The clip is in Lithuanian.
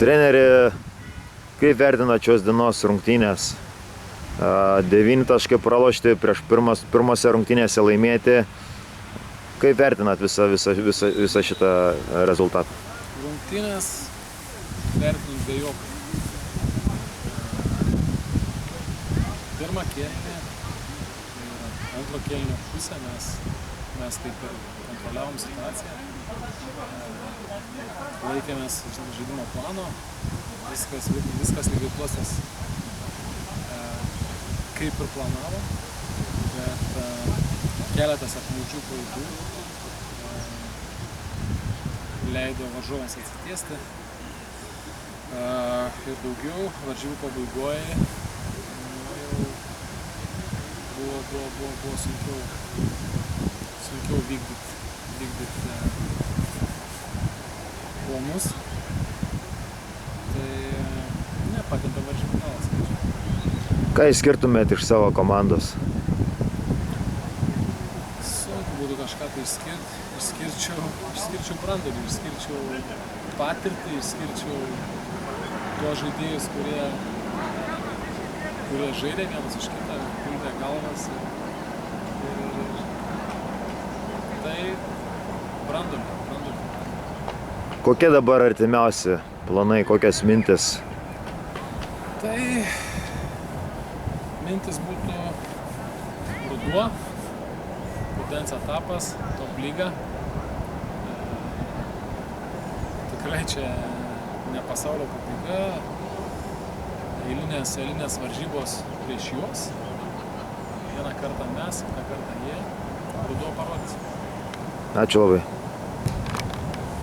Treneri, kaip vertinat šios dienos rungtynės? 9 taškai pralošti, prieš pirmose rungtynėse laimėti. Kaip vertinat visą šitą rezultatą? Rungtynės vertinu dvejopai. Pirmą kėlinį ir antro kėlinio pusę mes taip ir kontroliavom situaciją. Laikėmės žaidimo plano, viskas lygiai klostės kaip ir planavom, bet keletas apmaudžių klaidų leido varžovams atsitiesti ir daugiau varžybų pabaigoje buvo sunkiau vykdyti planus, tai nepatenta varžybų galas. Ką išskirtumėt iš savo komandos? Sunku būtų kažką tai išskirčiau branduolį, išskirčiau patirtį, išskirčiau tuos žaidėjus, kurie žaidė vienas iš kitą, pildė galvas ir tai branduolį. Kokie dabar artimiausi planai, kokios mintis? Tai mintis būtų ruduo, rudens etapas, top lyga. Tikrai čia ne pasaulio pabaiga, eilinės varžybos prieš juos. Vieną kartą mes, kitą kartą jie. Ruduo parodys. Ačiū labai.